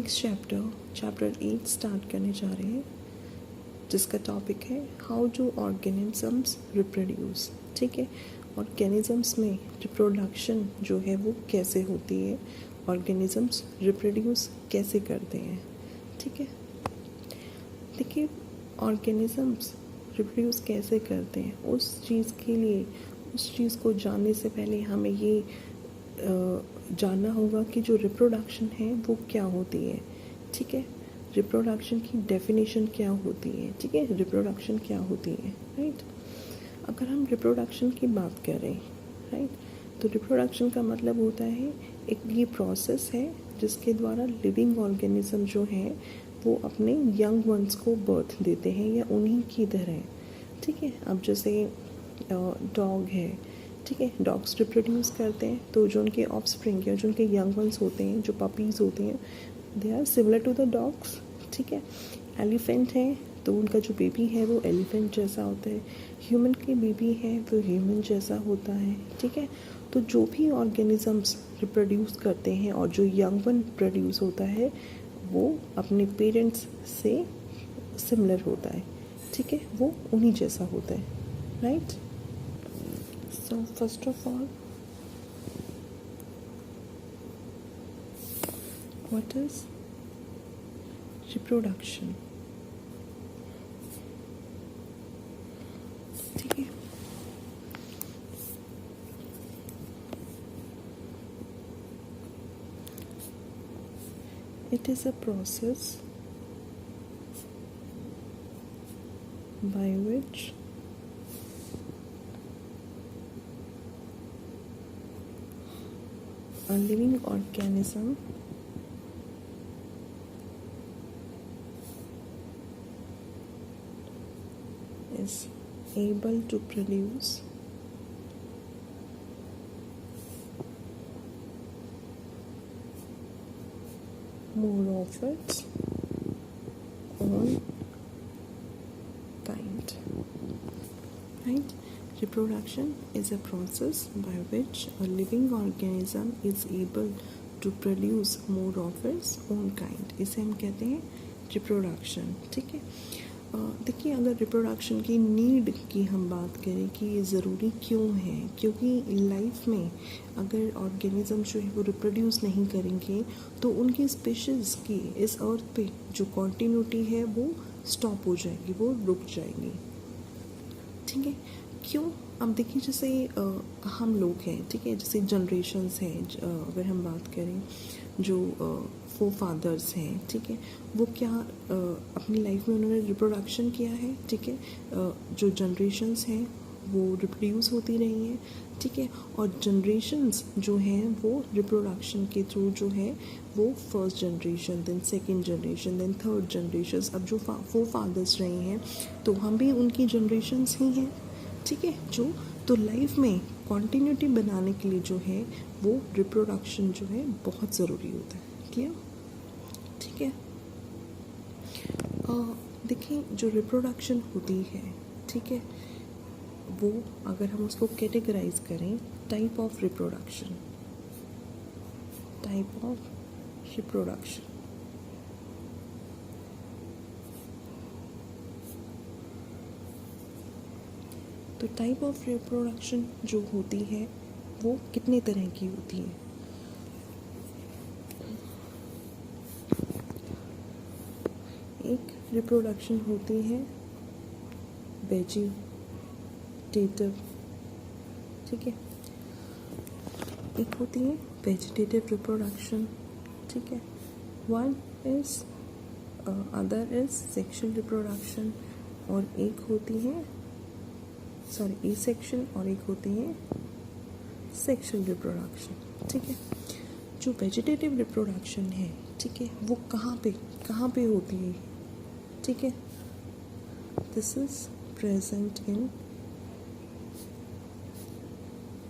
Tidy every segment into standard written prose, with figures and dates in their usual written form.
Next chapter 8 start करने जा रहे हैं, जिसका टॉपिक है हाउ डू ऑर्गेनिजम्स रिप्रोड्यूस। ठीक है, ऑर्गेनिजम्स में रिप्रोडक्शन जो है वो कैसे होती है, ऑर्गेनिजम्स रिप्रोड्यूस कैसे करते हैं। ठीक है, देखिए ऑर्गेनिजम्स रिप्रोड्यूस कैसे करते हैं, उस चीज़ को जानने से पहले हमें ये जानना होगा कि जो रिप्रोडक्शन है वो क्या होती है। ठीक है, रिप्रोडक्शन की डेफिनेशन क्या होती है। ठीक है, रिप्रोडक्शन क्या होती है, राइट। अगर हम रिप्रोडक्शन की बात करें, राइट, तो रिप्रोडक्शन का मतलब होता है एक ये प्रोसेस है जिसके द्वारा लिविंग ऑर्गेनिज्म जो है वो अपने यंग वंस को बर्थ देते हैं या उन्हीं की तरह। ठीक है, अब जैसे डॉग है, ठीक है, डॉग्स रिप्रोड्यूस करते हैं तो जो उनके ऑफस्प्रिंग या जो उनके यंग वंस होते हैं, जो पपीज़ होते हैं, they are similar to the dogs. ठीक है, एलिफेंट है तो उनका जो बेबी है वो एलिफेंट जैसा होता है, ह्यूमन के बेबी है वो ह्यूमन जैसा होता है। ठीक है, तो जो भी ऑर्गेनिजम्स रिप्रोड्यूस करते हैं और जो यंग वन प्रोड्यूस होता है वो अपने पेरेंट्स से सिमिलर होता है। ठीक है, वो उन्हीं जैसा होता है, right. So first of all, what is reproduction? ठीक है, it is a process by which a living organism is able to produce more of its own kind, right? Reproduction is a process by which a living organism is able to produce more of its own kind. इसे हम कहते हैं reproduction. ठीक है, देखिए अगर reproduction की need की हम बात करें कि ये ज़रूरी क्यों है, क्योंकि लाइफ में अगर ऑर्गेनिज्म जो है वो रिप्रोड्यूस नहीं करेंगे तो उनकी स्पीशीज़ की इस अर्थ पे जो कॉन्टिन्यूटी है वो स्टॉप हो जाएगी, वो रुक जाएगी। ठीक है, क्यों? अब देखिए जैसे हम लोग हैं, ठीक है, जैसे जनरेशन्स हैं, अगर हम बात करें जो फोर फादर्स हैं, ठीक है, वो क्या अपनी लाइफ में उन्होंने रिप्रोडक्शन किया है। ठीक है, जो जनरेशन्स हैं वो रिप्रोड्यूस होती रही हैं। ठीक है, और जनरेशन्स जो हैं वो रिप्रोडक्शन के थ्रू जो है वो first generation, then second generation, then third generation, अब जो फोर फादर्स रहे हैं तो हम भी उनकी जनरेशन्स ही हैं। ठीक है, जो तो लाइफ में कॉन्टिन्यूटी बनाने के लिए जो है वो रिप्रोडक्शन जो है बहुत ज़रूरी होता है। क्या? ठीक है, देखिए जो रिप्रोडक्शन होती है, ठीक है, वो अगर हम उसको कैटेगराइज करें, टाइप ऑफ रिप्रोडक्शन, तो टाइप ऑफ रिप्रोडक्शन जो होती है वो कितने तरह की होती है। एक रिप्रोडक्शन होती है वेजिटेटिव, ठीक है, एक होती है वेजिटेटिव रिप्रोडक्शन। ठीक है, one is other is sexual reproduction, और एक होती है एसेक्शुअल, और एक होती है सेक्शुअल रिप्रोडक्शन। ठीक है, जो वेजिटेटिव रिप्रोडक्शन है, ठीक है, वो कहाँ पे होती है। ठीक है, this is present in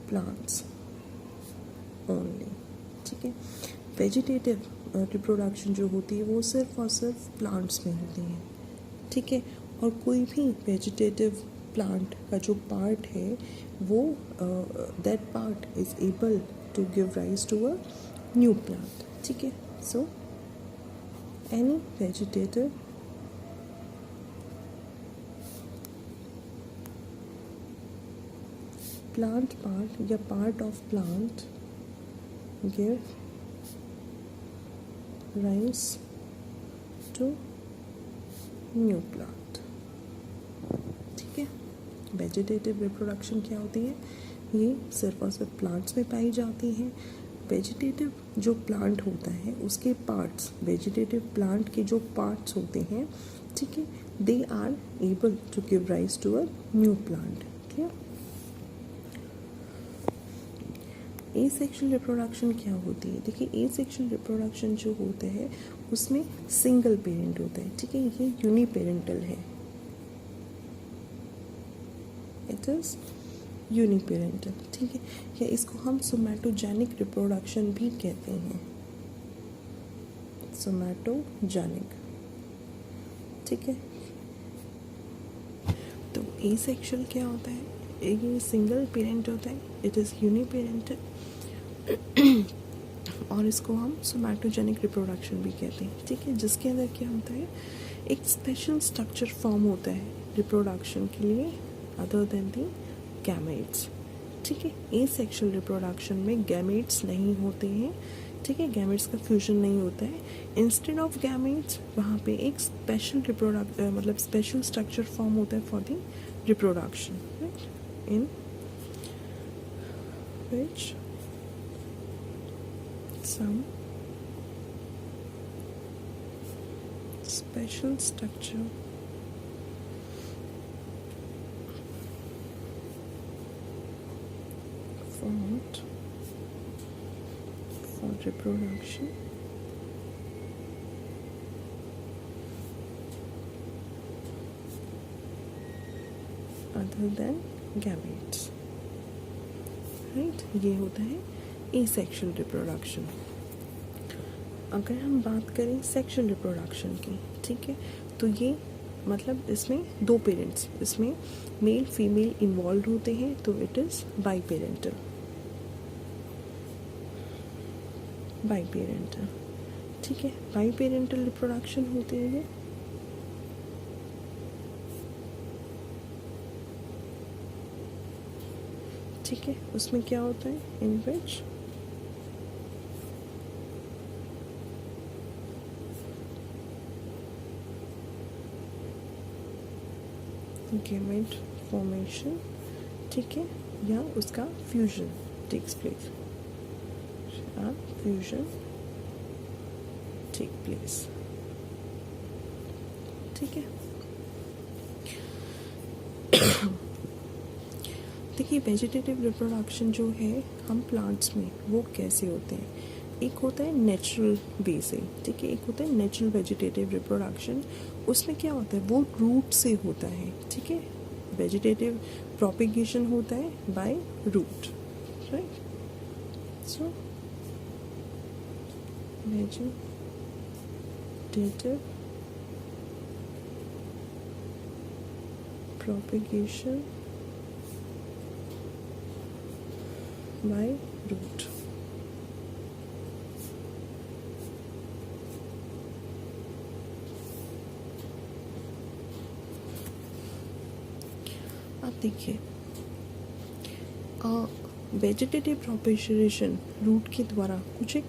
plants only. ठीक है, वेजिटेटिव रिप्रोडक्शन जो होती है वो सिर्फ और सिर्फ प्लांट्स में होती है। ठीक है, और कोई भी वेजिटेटिव प्लांट का जो पार्ट है वो that part is able to give rise to a new plant. ठीक है, सो any vegetative plant part या part of plant give rise to new plant. ठीक है, वेजिटेटिव रिप्रोडक्शन क्या होती है? ये सिर्फ और सिर्फ प्लांट्स में पाई जाती है। वेजिटेटिव जो प्लांट होता है उसके पार्ट्स, वेजिटेटिव प्लांट के जो पार्ट्स होते हैं, ठीक है, they are able to give rise to a new plant. Clear? Asexual reproduction क्या होती है? देखिए, एसेक्सुअल रिप्रोडक्शन जो होता है उसमें सिंगल पेरेंट होता है। ठीक है, ये यूनिपेरेंटल है, इट इज यूनिपेरेंटल। ठीक है, या इसको हम सोमैटोजेनिक रिप्रोडक्शन भी कहते हैं, सोमैटोजेनिक। ठीक है, तो एसेक्सुअल क्या होता है? ये सिंगल पेरेंट होता है, इट इज़ यूनिपेरेंटल, और इसको हम सोमैटोजेनिक रिप्रोडक्शन भी कहते हैं। ठीक है, जिसके अंदर क्या होता है, एक स्पेशल स्ट्रक्चर फॉर्म होता है रिप्रोडक्शन के लिए अदर देन दी गैमेट्स। ठीक है, एसेक्सुअल रिप्रोडक्शन में गैमेट्स नहीं होते हैं। ठीक है, गैमेट्स का फ्यूजन नहीं होता है। इंस्टेड ऑफ गैमेट्स वहाँ पे एक स्पेशल मतलब स्पेशल स्ट्रक्चर फॉर्म होता है for the reproduction, right, in which some special structure formed for reproduction other than gametes, right? ये होता है एसेक्सुअल रिप्रोडक्शन। अगर हम बात करें सेक्सुअल रिप्रोडक्शन की, ठीक है, तो ये मतलब इसमें दो पेरेंट्स, इसमें मेल फीमेल इन्वॉल्व होते हैं, तो इट इज़ बाईपेरेंटल। बाईपेरेंटल, ठीक है, बाईपेरेंटल रिप्रोडक्शन होती है ये। ठीक है, उसमें क्या होता है, इन विच गैमेट फॉर्मेशन, ठीक है, या उसका fusion takes place, fusion take place. ठीक है, देखिए, वेजिटेटिव रिप्रोडक्शन जो है हम प्लांट्स में वो कैसे होते हैं? एक होता है नेचुरल वे से, ठीक है, एक होता है नेचुरल वेजिटेटिव रिप्रोडक्शन। उसमें क्या होता है, वो रूट से होता है। ठीक है, वेजिटेटिव प्रोपिगेशन होता है by root, right. So vegetative propagation by root। अब देखिए, वेजिटेटिव प्रोपेगेशन रूट के द्वारा कुछ एक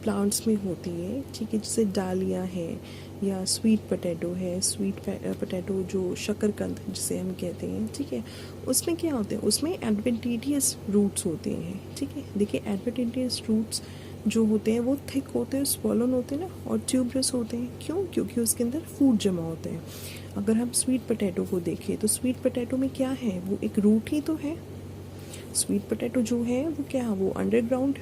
प्लांट्स में होती है। ठीक है, जैसे डालिया है या स्वीट पोटैटो है, स्वीट पोटैटो जो शकरकंद जिसे हम कहते हैं। ठीक है, उसमें क्या होते हैं, उसमें एडवेंटिशियस रूट्स होते हैं। ठीक है, देखिए, एडवेंटिशियस रूट्स जो होते हैं वो थिक होते हैं, स्वॉलन होते हैं ना, और ट्यूबरस होते हैं। क्यों? क्योंकि उसके अंदर फूड जमा होते हैं। अगर हम स्वीट पोटैटो को देखें तो स्वीट पोटैटो में क्या है, वो एक रूट ही तो है। स्वीट पोटैटो जो है वो क्या है, वो अंडरग्राउंड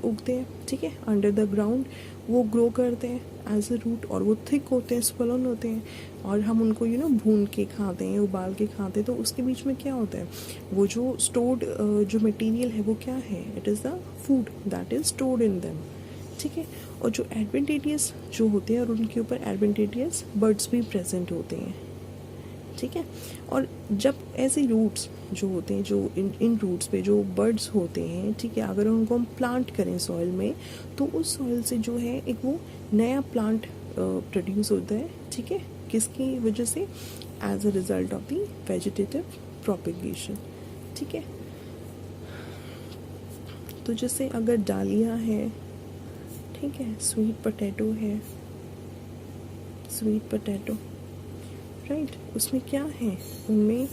उगते हैं। ठीक है, अंडर द ग्राउंड वो ग्रो करते हैं एज अ रूट, और वो थिक होते हैं, स्वॉलन होते हैं, और हम उनको भून के खाते हैं, उबाल के खाते हैं। तो उसके बीच में क्या होता है, वो जो स्टोर्ड जो मटेरियल है वो क्या है, it is the food that is stored in them. ठीक है, और जो एडवेंटिशियस जो होते हैं और उनके ऊपर एडवेंटिशियस बर्ड्स भी प्रेजेंट होते हैं। ठीक है, और जब ऐसे रूट्स जो होते हैं, जो इन रूट्स पे जो बर्ड्स होते हैं, ठीक है, अगर उनको हम प्लांट करें सॉइल में, तो उस सॉइल से जो है एक वो नया प्लांट प्रोड्यूस होता है, ठीक है, किसकी वजह से, as a result of the vegetative propagation, ठीक है। तो जैसे अगर डालिया है, ठीक है, स्वीट पोटैटो है, स्वीट पोटैटो, राइट, उसमें क्या है, उनमें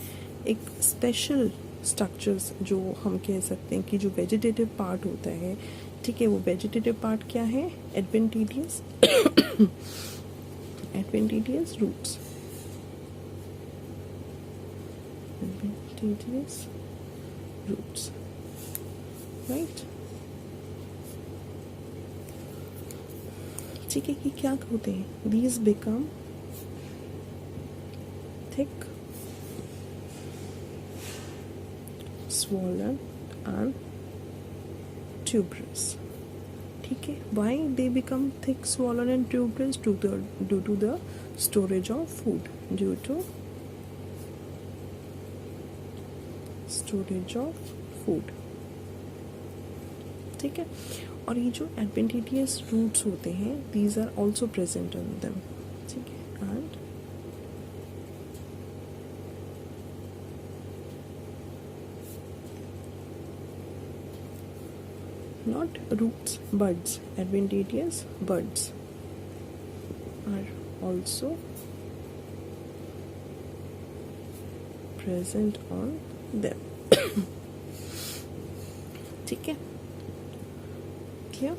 एक स्पेशल स्ट्रक्चर्स जो हम कह सकते हैं कि जो वेजिटेटिव पार्ट होता है, ठीक है, वो वेजिटेटिव पार्ट क्या है, एडवेंटिडियस एडवेंटिडियस रूट्स, एडवेंटिडियस रूट्स, राइट, ठीक है, कि क्या होते हैं, these become thick, swollen and tuberous, ठीक है। why they become thick, swollen and tuberous? Due to the storage of food, due to storage of food, ठीक है। और ये जो एडवेंटिडियस रूट्स होते हैं, these are also present in them, ठीक है, and not roots, buds, adventitious buds are also present on them, ठीक है, क्लियर।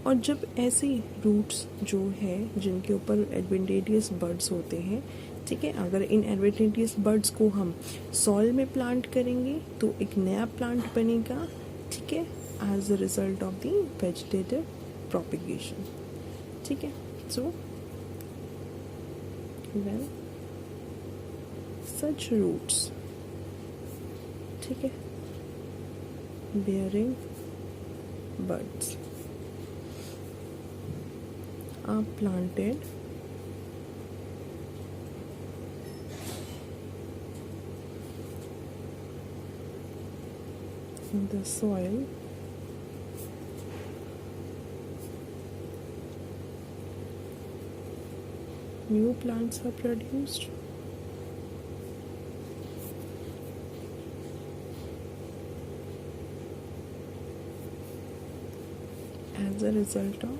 और जब ऐसे रूट्स जो है जिनके ऊपर एडवेंटिडियस बर्ड्स होते हैं, ठीक है, अगर इन एडवेंटिडियस बर्ड्स को हम सॉइल में प्लांट करेंगे तो एक नया प्लांट बनेगा, ठीक है, as a result of the vegetative propagation, ठीक है। so when such roots, ठीक है, bearing buds are planted in the soil, new plants are produced, as a result of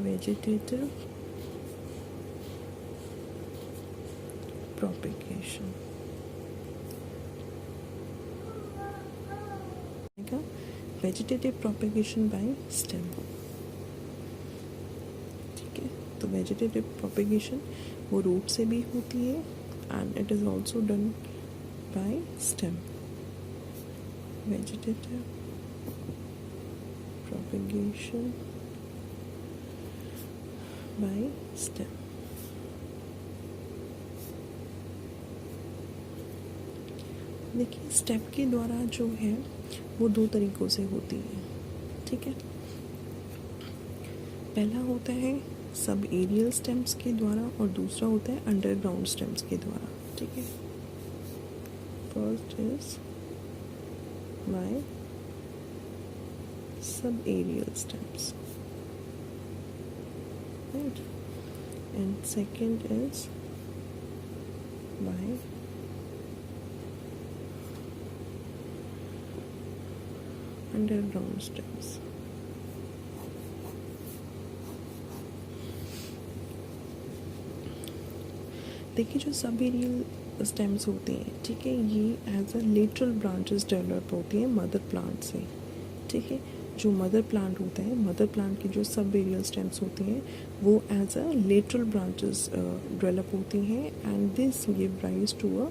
vegetative propagation, vegetative propagation by stem, ठीक है। तो vegetative propagation वो root से भी होती है and it is also done by stem, vegetative propagation by stem. देखिए, step के द्वारा जो है वो दो तरीक़ों से होती है, ठीक है। पहला होता है सब एरियल स्टेम्स के द्वारा और दूसरा होता है अंडरग्राउंड स्टेम्स के द्वारा, ठीक है। First is by sub aerial stems, right, and second is by underground stems, देखिए जो सब एरियल स्टेम्स होते हैं, ठीक है, ये as a lateral branches develop होती हैं मदर प्लांट से, ठीक है। जो मदर प्लांट होता है, मदर प्लांट की जो सब एरियल स्टेम्स होती हैं वो as a lateral branches develop होती हैं and this give rise to a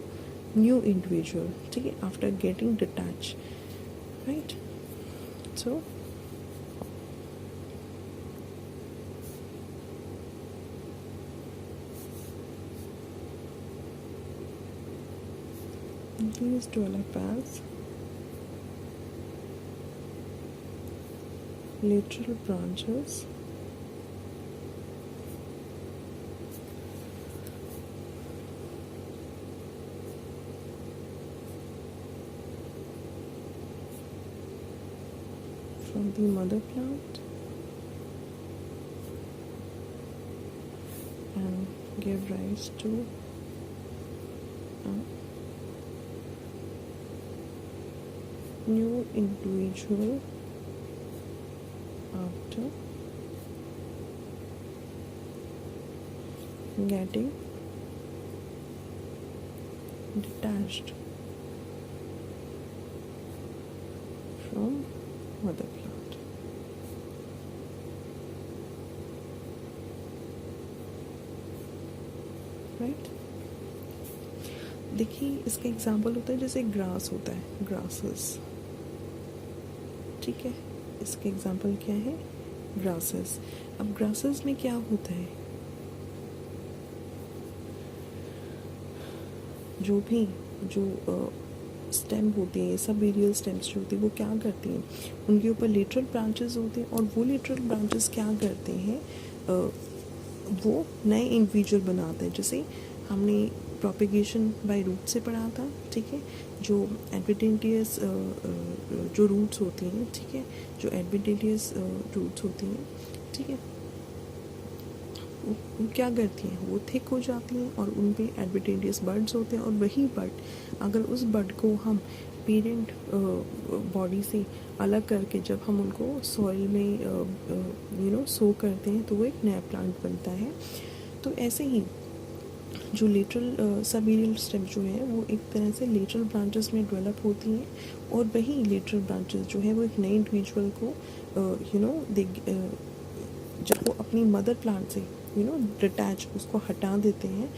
new individual, ठीक है, after getting detach, right. So these develop as lateral branches from the mother plant give rise to a new individual after getting detached from mother plant. Right, देखिए इसका example होता है जैसे grass होता है, grasses, ठीक है, इसका एग्जाम्पल क्या है, ग्रासेस। अब ग्रासेस में क्या होता है, जो भी जो स्टेम होती है, सब एरियल स्टेम्स जो होती है वो क्या करती हैं, उनके ऊपर लेटरल ब्रांचेस होते हैं, और वो लेटरल ब्रांचेस क्या करते हैं, वो नए इंडिविजुअल बनाते हैं। जैसे हमने प्रोपिगेशन बाय रूट से पढ़ा था, ठीक है, जो एडवेंटेटियस जो रूट्स होती हैं, ठीक है, जो एडवेंटेटियस रूट्स होती हैं, ठीक है, वो क्या करती हैं, वो थिक हो जाती हैं और उन पे एडवेंटेटियस बर्ड्स होते हैं, और वही बर्ड अगर उस बर्ड को हम पेरेंट बॉडी से अलग करके जब हम उनको सॉइल में सो करते हैं तो वो एक नया प्लांट बनता है। तो ऐसे ही जो लेटरल सबेरियल स्टेम जो है वो एक तरह से लेटरल ब्रांचेस में डेवलप होती हैं, और वही लेटरल ब्रांचेस जो है वो एक नए इंडिविजुअल को जब वो अपनी मदर प्लांट से डिटैच उसको हटा देते हैं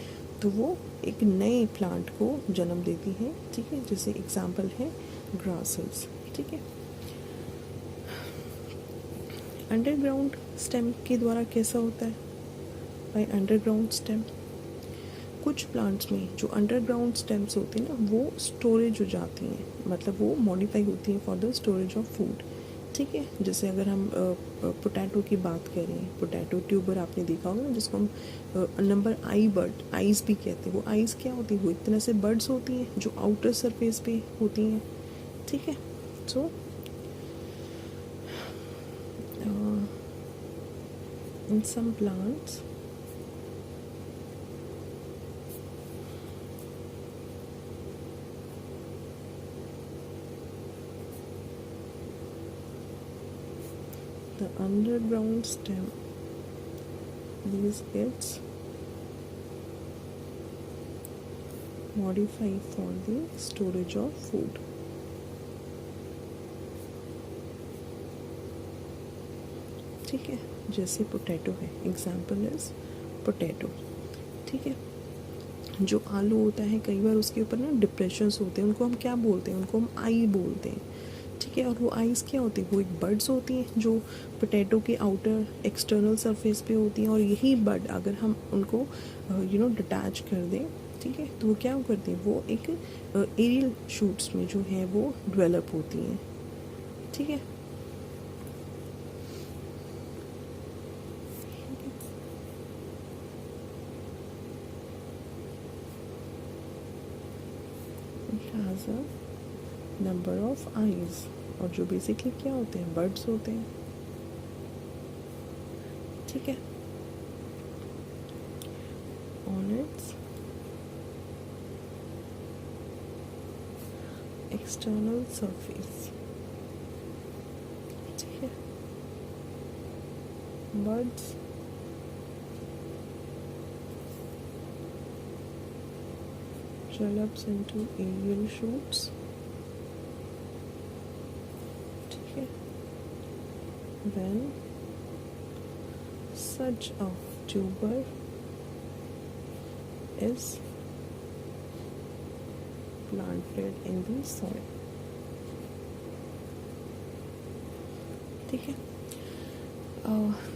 तो वो एक नए प्लांट को जन्म देती हैं, ठीक है, जैसे एग्जांपल है ग्रासेस, ठीक है। अंडरग्राउंड स्टेम के द्वारा कैसा होता है, बाय अंडरग्राउंड स्टेम कुछ प्लांट्स में जो अंडरग्राउंड स्टेम्स होती हैं ना वो स्टोरेज हो जाती हैं, मतलब वो मॉडिफाई होती हैं for the storage of food, ठीक है। जैसे अगर हम पोटैटो की बात करें, पोटैटो ट्यूबर आपने देखा होगा ना, जिसको हम नंबर आई बर्ड, आइज़ भी कहते हैं, वो आइज़ क्या होती है, वो एक तरह से बर्ड्स होती हैं जो आउटर सरफेस पे होती हैं, ठीक है। So in some plants the underground stem these gets modified for the storage of food, ठीक है। जैसे पोटैटो है, एग्जाम्पल इज पोटैटो, ठीक है। जो आलू होता है कई बार उसके ऊपर ना डिप्रेशंस होते हैं, उनको हम क्या बोलते हैं, उनको हम आई बोलते हैं, ठीक है। और वो आइज़ क्या होती है, वो एक बर्ड्स होती हैं जो पोटैटो के आउटर एक्सटर्नल सरफेस पे होती हैं, और यही बर्ड अगर हम उनको डिटैच कर दें, ठीक है, तो वो क्या करती हैं, वो एक एरियल शूट्स में जो है वो डेवलप होती हैं, ठीक है। Has a number of eyes, और जो बेसिकली क्या होते हैं, बर्ड्स होते हैं, ठीक है। ऑन इट्स एक्सटर्नल सरफेस, ठीक है, birds develops into aerial shoots, ठीक है। Then such a tuber is planted in the soil, ठीक है।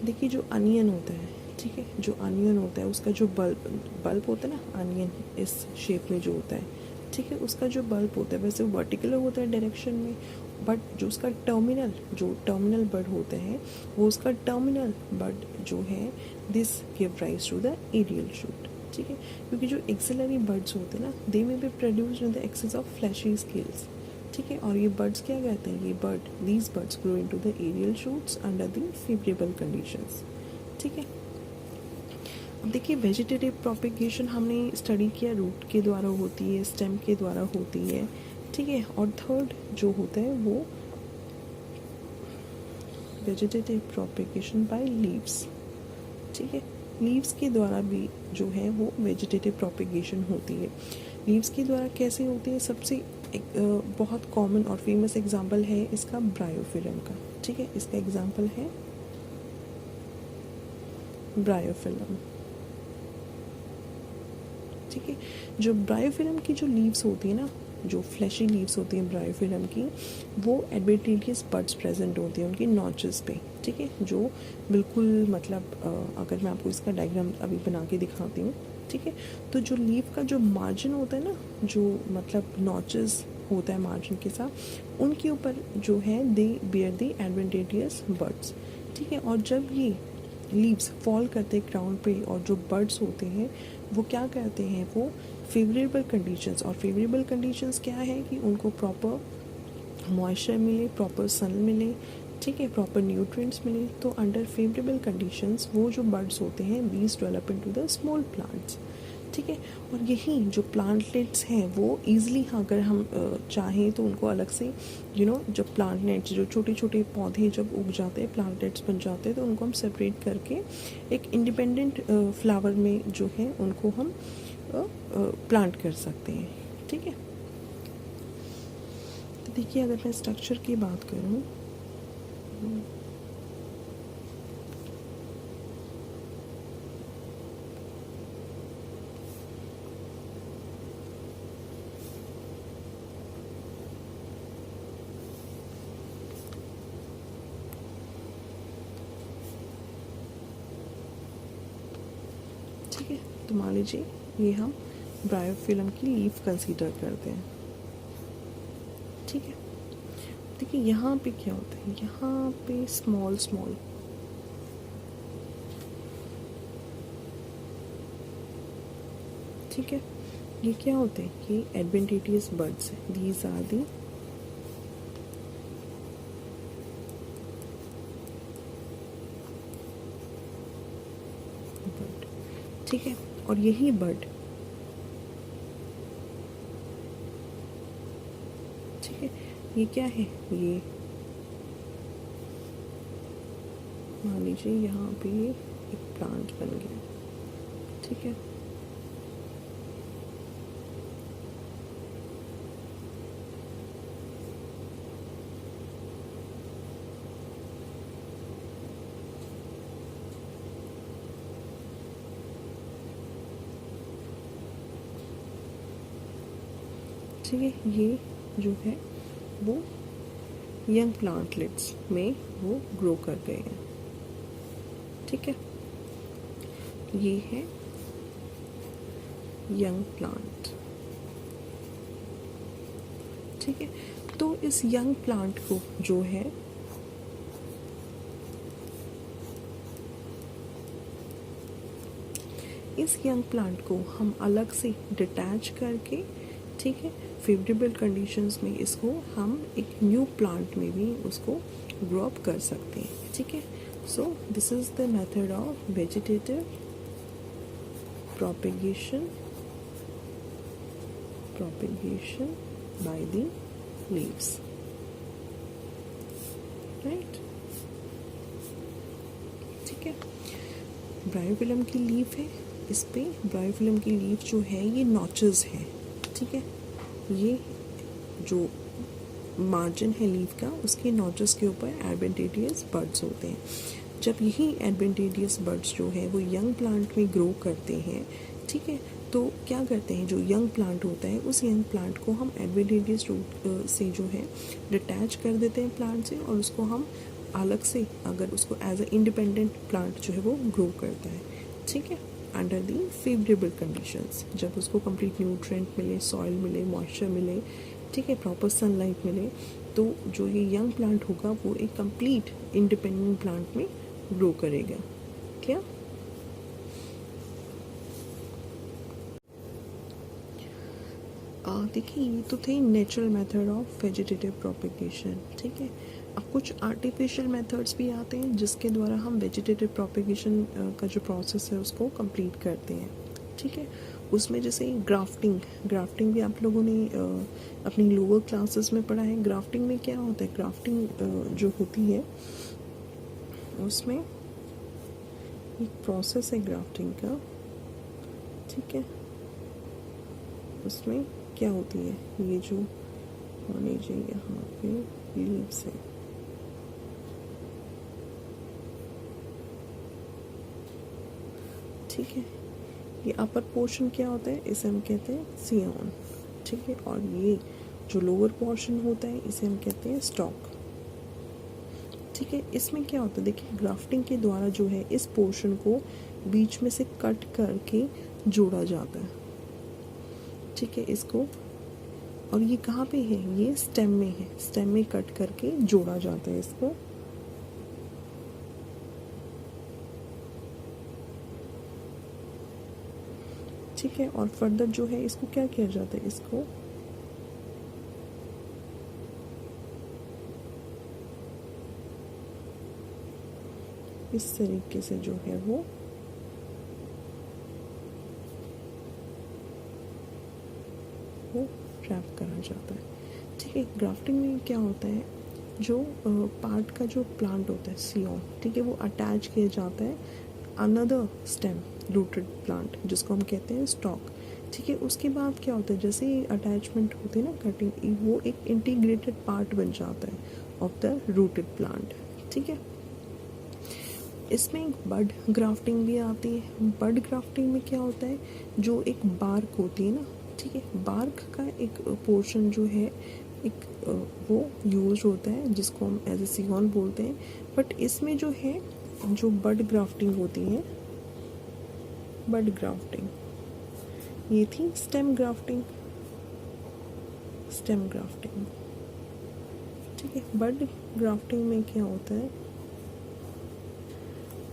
देखिए जो अनियन होता है, ठीक है, जो अनियन होता है उसका जो बल्ब होता है ना, अनियन इस शेप में जो होता है, ठीक है, उसका जो बल्ब होता है वैसे वो वर्टिकुलर होता है डायरेक्शन में, बट जो उसका टर्मिनल बर्ड होता है वो उसका टर्मिनल बर्ड जो है this give rise to the aerial shoot, ठीक है। क्योंकि जो एक्सिलरी बर्ड्स होते हैं ना they may be produced in the axils of fleshy scales, ठीक है। और ये बर्ड्स क्या कहते हैं, ये these buds grow into the aerial shoots under the favourable conditions, ठीक है। देखिए वेजिटेटिव प्रोपेगेशन हमने स्टडी किया रूट के द्वारा होती है, स्टेम के द्वारा होती है, ठीक है। और थर्ड जो होता है वो वेजिटेटिव प्रोपेगेशन बाय लीव्स, ठीक है। लीव्स के द्वारा भी जो है वो वेजिटेटिव प्रोपेगेशन होती है। लीव्स के द्वारा कैसे होती है, सबसे एक बहुत कॉमन और फेमस एग्जांपल है इसका ब्रायोफिलम का, ठीक है। इसका एग्जांपल है ब्रायोफिलम, ठीक है। जो ब्रायोफिलम की जो लीव्स होती है ना, जो फ्लैशी लीव्स होती हैं ब्रायोफिलम की, वो एडवेंटेटियस बड्स प्रेजेंट होती हैं उनकी नॉचेस पे, ठीक है। जो बिल्कुल मतलब अगर मैं आपको इसका डायग्राम अभी बना के दिखाती हूँ, ठीक है। तो जो लीव का जो मार्जिन होता है ना, जो मतलब नॉचेस होता है मार्जिन के साथ, उनके ऊपर जो है दे बियर द एडवेंटेटियस बड्स, ठीक है। और जब ये लीव्स फॉल करते हैं ग्राउंड पे और जो बर्ड्स होते हैं वो क्या करते हैं, वो फेवरेबल कंडीशंस, और फेवरेबल कंडीशंस क्या है कि उनको प्रॉपर मॉइस्चर मिले, प्रॉपर सन मिले, ठीक है, प्रॉपर न्यूट्रिएंट्स मिले। तो अंडर फेवरेबल कंडीशंस वो जो बर्ड्स होते हैं these develop into the small plants, ठीक है। और यही जो प्लांटलेट्स हैं वो ईजिली अगर हम चाहें तो उनको अलग से जब प्लांटलेट्स जो छोटे छोटे पौधे जब उग जाते हैं, प्लांटलेट्स बन जाते हैं, तो उनको हम सेपरेट करके एक इंडिपेंडेंट फ्लावर में जो है उनको हम प्लांट कर सकते हैं, ठीक है। तो देखिए अगर मैं स्ट्रक्चर की बात करूँ, ठीक है। तो मान लीजिए ये हम ब्रायोफिलम की लीफ कंसीडर करते हैं, ठीक है। देखिए यहाँ पे क्या होता है, यहाँ पे स्मॉल स्मॉल ठीक है, ये क्या होते हैं, ये एडवेंटेटियस बर्ड्स है, दीज आर दी बर्ड, ठीक है। और यही बर्ड, ठीक है, ये क्या है, ये मान लीजिए यहाँ पे एक प्लांट बन गया, ठीक है। ठीक है, ये जो है वो यंग प्लांटलेट्स में वो ग्रो कर गए हैं, ठीक है। ये है यंग प्लांट, ठीक है। तो इस यंग प्लांट को जो है इस यंग प्लांट को हम अलग से डिटैच करके, ठीक है, फेवरेबल कंडीशंस में इसको हम एक न्यू प्लांट में भी उसको ग्रो अप कर सकते हैं, ठीक है। So this is the method of vegetative propagation by the leaves, right, ठीक है। ब्रायोफिलम की लीफ है, इस पे ब्रायोफिलम की लीफ जो है ये नॉचेस है, ठीक है। ये जो मार्जिन है लीफ का, उसके नॉचेस के ऊपर एडवेंटेटियस बर्ड्स होते हैं। जब यही एडवेंटेटियस बर्ड्स जो है वो यंग प्लांट में ग्रो करते हैं, ठीक है, तो क्या करते हैं, जो यंग प्लांट होता है उस यंग प्लांट को हम एडवेंटेटियस रूट से जो है डिटैच कर देते हैं प्लांट से, और उसको हम अलग से अगर उसको एज अ इंडिपेंडेंट प्लांट जो है वो ग्रो करता है, ठीक है, अंडर दी फेवरेबल कंडीशंस। जब उसको कंप्लीट न्यूट्रिएंट मिले, सॉइल मिले, मॉइस्चर मिले, ठीक है, प्रॉपर सनलाइट मिले, तो जो ये यंग प्लांट होगा वो एक कंप्लीट इंडिपेंडेंट प्लांट में ग्रो करेगा, क्या। देखिए ये तो थे natural method of vegetative propagation, ठीक है। अब कुछ आर्टिफिशियल मेथड्स भी आते हैं जिसके द्वारा हम वेजिटेटिव प्रोपेगेशन का जो प्रोसेस है उसको कंप्लीट करते हैं, ठीक है। उसमें जैसे ग्राफ्टिंग भी आप लोगों ने अपनी लोअर क्लासेस में पढ़ा है। ग्राफ्टिंग में क्या होता है, ग्राफ्टिंग जो होती है उसमें एक प्रोसेस है ग्राफ्टिंग का, ठीक है। उसमें क्या होती है, ये जो मान लीजिए यहाँ पे लीव्स है, ठीक है। ये अपर पोर्शन क्या होता है, इसे हम कहते हैं सियोन, ठीक है। और ये जो लोअर पोर्शन होता है इसे हम कहते हैं स्टॉक, ठीक है। इसमें क्या होता है, देखिए ग्राफ्टिंग के द्वारा जो है इस पोर्शन को बीच में से कट करके जोड़ा जाता है, ठीक है। इसको, और ये कहाँ पे है, ये स्टेम में है, स्टेम में कट करके जोड़ा जाता है इसको, ठीक है। और फर्दर जो है इसको क्या किया जाता है, इसको इस तरीके से जो है वो रैप करा जाता है, ठीक है। ग्राफ्टिंग में क्या होता है, जो पार्ट का जो प्लांट होता है सियोन, ठीक है, वो अटैच किया जाता है अनदर स्टेम रूटेड प्लांट जिसको हम कहते हैं स्टॉक, ठीक है। उसके बाद क्या होता है, जैसे ही अटैचमेंट होती है ना कटिंग, वो एक इंटीग्रेटेड पार्ट बन जाता है ऑफ द रूटेड प्लांट, ठीक है। इसमें एक बड ग्राफ्टिंग भी आती है। बड ग्राफ्टिंग में क्या होता है, जो एक बार्क होती है ना, ठीक है, बार्क का एक पोर्शन जो है एक वो यूज होता है जिसको हम एज ए सिगॉन बोलते हैं। बट इसमें जो है, जो बड ग्राफ्टिंग होती है, बड ग्राफ्टिंग, ये थी स्टेम ग्राफ्टिंग, ठीक है। बड ग्राफ्टिंग में क्या होता है,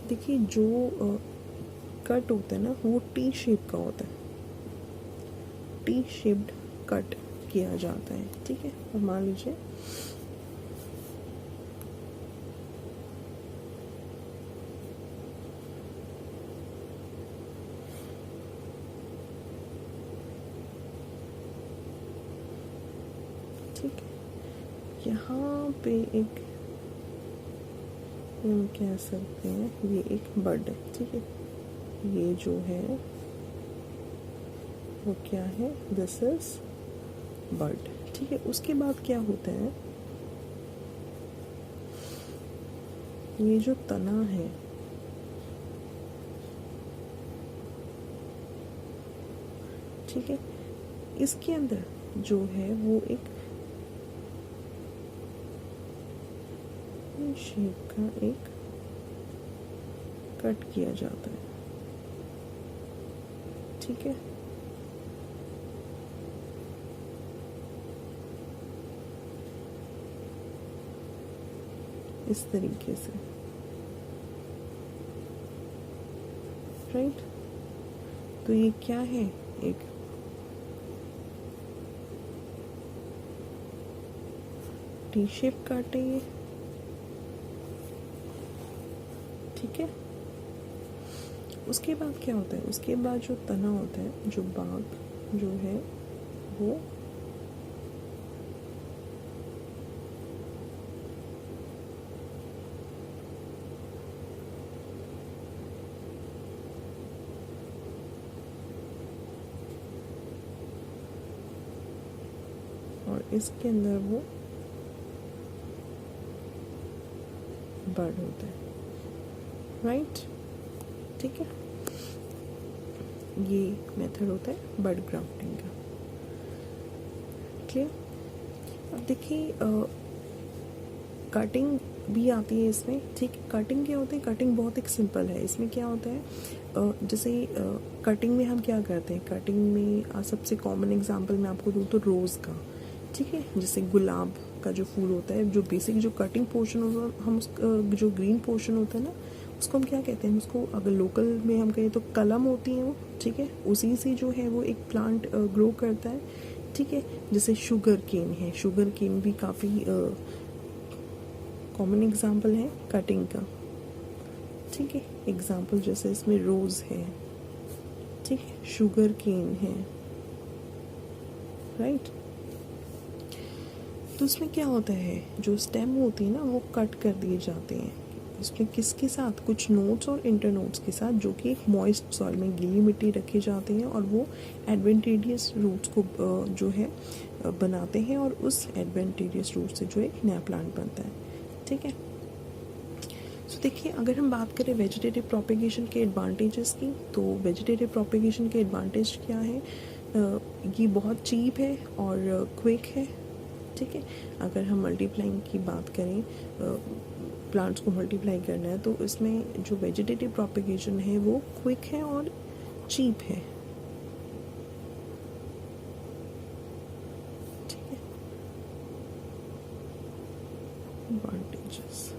देखिए जो कट होता है ना वो टी शेप का होता है, टी शेप्ड कट किया जाता है, ठीक है। और मान लीजिए ठीक है, यहाँ पे एक हम कह सकते हैं ये एक बड है, ठीक है। ये जो है वो क्या है, दिस इज बड, ठीक है। उसके बाद क्या होता है, ये जो तना है, ठीक है, इसके अंदर जो है वो एक शेप का एक कट किया जाता है, ठीक है। इस तरीके से, राइट। तो ये क्या है, एक टी शेप काट है ये, ठीक है। उसके बाद क्या होता है, उसके बाद जो तना होता है, जो बाग जो है वो और इसके अंदर वो बर्ड होता है, राइट, ठीक है। ये मेथड होता है बर्ड ग्राफ्टिंग का, क्लियर। अब देखिए कटिंग भी आती है इसमें, ठीक है। कटिंग क्या होती है, कटिंग बहुत एक सिंपल है। इसमें क्या होता है, जैसे कटिंग में हम क्या करते हैं, कटिंग में सबसे कॉमन एग्जांपल मैं आपको दूँ तो रोज़ का, ठीक है। जैसे गुलाब का जो फूल होता है, जो बेसिक जो कटिंग पोर्शन होता है, हम जो ग्रीन पोर्शन होता है ना, उसको हम क्या कहते हैं, उसको अगर लोकल में हम कहें तो कलम होती है वो, ठीक है। उसी से जो है वो एक प्लांट ग्रो करता है, ठीक है। जैसे शुगर केन है, शुगर केन भी काफ़ी कॉमन एग्जाम्पल है कटिंग का, ठीक है। एग्जाम्पल जैसे इसमें रोज़ है, ठीक है, शुगर केन है, राइट। तो उसमें क्या होता है, जो स्टेम होती है ना वो कट कर दिए जाते हैं। उसमें किसके साथ, कुछ नोट्स और इंटरनोट्स के साथ, जो कि एक मॉइस्ट सॉइल में गीली मिट्टी रखी जाती है, और वो एडवेंटेडियस रूट्स को जो है बनाते हैं, और उस एडवेंटेडियस रूट से जो एक नया प्लांट बनता है, ठीक है। तो देखिए, अगर हम बात करें वेजिटेटिव प्रोपेगेशन के एडवांटेजेस की, तो वेजिटेटिव प्रोपेगेशन के एडवांटेज क्या है, ये बहुत चीप है और क्विक है, ठीक है। अगर हम मल्टीप्लाइंग की बात करें, प्लांट्स को मल्टीप्लाई करना है, तो इसमें जो वेजिटेटिव प्रोपेगेशन है वो क्विक है और चीप है, ठीक है। Advantages,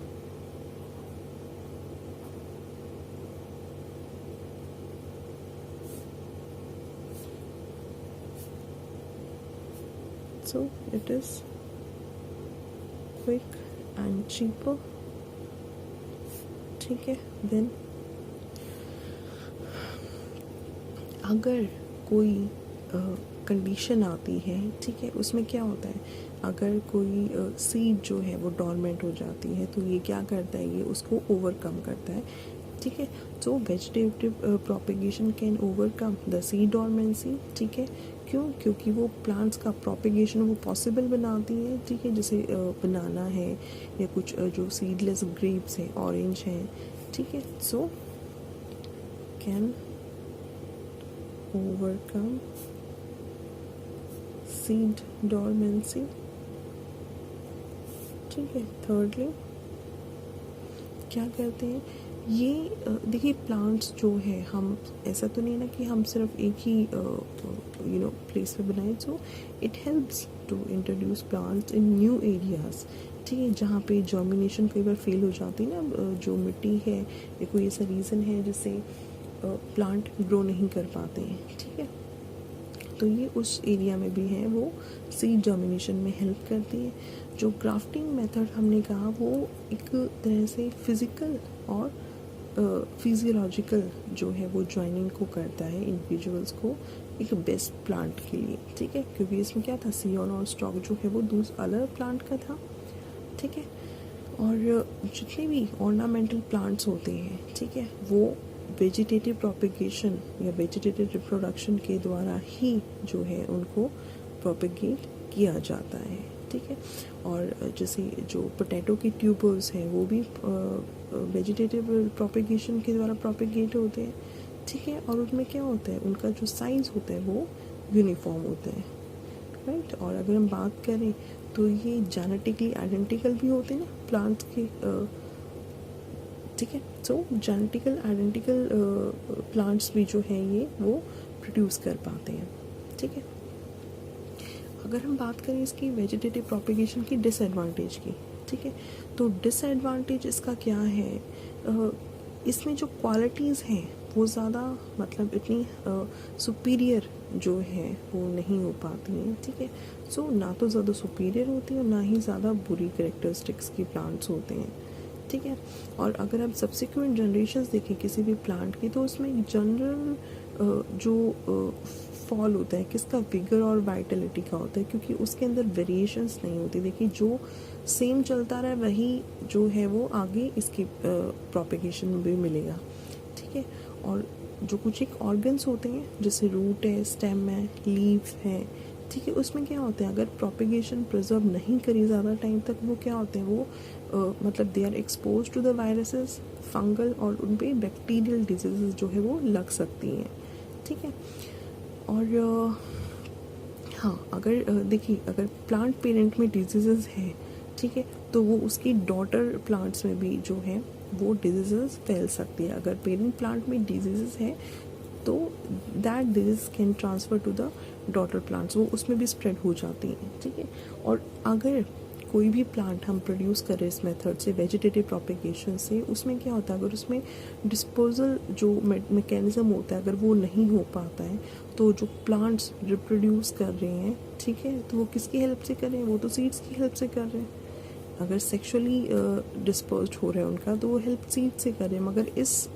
so it is quick and cheaper, ठीक है। देन अगर कोई कंडीशन आती है, ठीक है, उसमें क्या होता है, अगर कोई सीड जो है वो डॉर्मेंट हो जाती है, तो ये क्या करता है, ये उसको ओवरकम करता है, ठीक है। So vegetative propagation can overcome the seed dormancy, ठीक है। क्यों? क्योंकि वो प्लांट्स का प्रोपेगेशन वो पॉसिबल बनाती है, ठीक है। जैसे बनाना है, या कुछ जो सीडलेस ग्रेप्स हैं, ऑरेंज हैं, ठीक है। So can overcome seed dormancy, ठीक है। थर्डली क्या करते हैं, ये देखिए, प्लांट्स जो है, हम ऐसा तो नहीं ना कि हम सिर्फ एक ही प्लेस पे बनाए, so it helps to introduce plants in new areas, ठीक है, जहाँ पे जर्मिनेशन कई बार फेल हो जाती है ना, जो मिट्टी है, या कोई ऐसा रीज़न है जिससे प्लांट ग्रो नहीं कर पाते हैं, ठीक है। तो ये उस एरिया में भी है, वो सीड जर्मिनेशन में हेल्प करती है। जो ग्राफ्टिंग मेथड हमने कहा, वो एक तरह से फिज़िकल और फिजियोलॉजिकल जो है वो ज्वाइनिंग को करता है इंडिविजुअल्स को एक बेस्ट प्लांट के लिए, ठीक है। क्योंकि इसमें क्या था, सियोन और स्टॉक जो है वो दूसरा अलग प्लांट का था, ठीक है। और जितने भी ऑर्नामेंटल प्लांट्स होते हैं, ठीक है, वो वेजिटेटिव प्रोपेगेशन या वेजिटेटिव रिप्रोडक्शन के द्वारा ही जो है उनको प्रोपेगेट किया जाता है, ठीक है। और जैसे जो पोटैटो की ट्यूबर्स हैं, वो भी वेजिटेटिव प्रोपेगेशन के द्वारा प्रोपेगेट होते हैं, ठीक है। और उनमें क्या होता है, उनका जो साइज होता है वो यूनिफॉर्म होता है, राइट। और अगर हम बात करें तो ये जेनेटिकली आइडेंटिकल भी होते हैं ना प्लांट्स के, ठीक है। सो जेनेटिकल आइडेंटिकल प्लांट्स भी जो है ये वो प्रोड्यूस कर पाते हैं, ठीक है। अगर हम बात करें इसकी वेजिटेटिव प्रोपेगेशन की डिसएडवांटेज की, ठीक है, तो डिसएडवांटेज इसका क्या है, इसमें जो क्वालिटीज़ हैं वो ज़्यादा मतलब इतनी सुपीरियर जो है वो नहीं हो पाती हैं, ठीक है। सो ना तो ज़्यादा सुपीरियर होती है और ना ही ज़्यादा बुरी करेक्टरिस्टिक्स की प्लांट्स होते हैं, ठीक है। और अगर हम सब्सिक्वेंट जनरेशन्स देखें किसी भी प्लांट की, तो उसमें जनरल जो फॉल होता है किसका, विगर और वाइटलिटी का होता है, क्योंकि उसके अंदर वेरिएशंस नहीं होती। देखिए, जो सेम चलता रहा वही जो है वो आगे इसकी प्रोपेगेशन में भी मिलेगा, ठीक है। और जो कुछ एक ऑर्गन्स होते हैं, जैसे रूट है, स्टेम है, लीफ है, ठीक है, उसमें क्या होता है, अगर प्रोपेगेशन प्रिजर्व नहीं करी ज़्यादा टाइम तक, वो क्या होते हैं, वो मतलब they are expose to the viruses, fungal, और उन पर बैक्टीरियल डिजीज़ जो है वो लग सकती हैं, ठीक है। और हाँ, अगर देखिए, अगर प्लांट पेरेंट में डिजीज़ है, ठीक है, तो वो उसकी डॉटर प्लांट्स में भी जो है वो डिजीज़ फैल सकती है। अगर पेरेंट प्लांट में डिजीज़ है तो that disease can transfer to the daughter plants, वो उसमें भी स्प्रेड हो जाती हैं, ठीक है। और अगर कोई भी प्लांट हम प्रोड्यूस करें इस मेथड से, वेजिटेटिव प्रोपेगेशन से, उसमें क्या होता है, अगर उसमें डिस्पोजल जो मैकेनिज़्म होता है अगर वो नहीं हो पाता है, तो जो प्लांट्स रिप्रोड्यूस कर रहे हैं, ठीक है, तो वो किसकी हेल्प से कर रहे हैं, वो तो सीड्स की हेल्प से कर रहे हैं। अगर सेक्सुअली डिस्पर्स्ड हो रहा है उनका तो वो हेल्प सीड से करें, मगर इस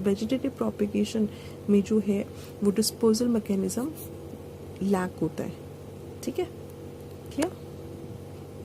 वेजिटेटिव प्रोपिगेशन में जो है वो डिस्पोजल मैकेनिज्म लैक होता है। ठीक है, क्लियर?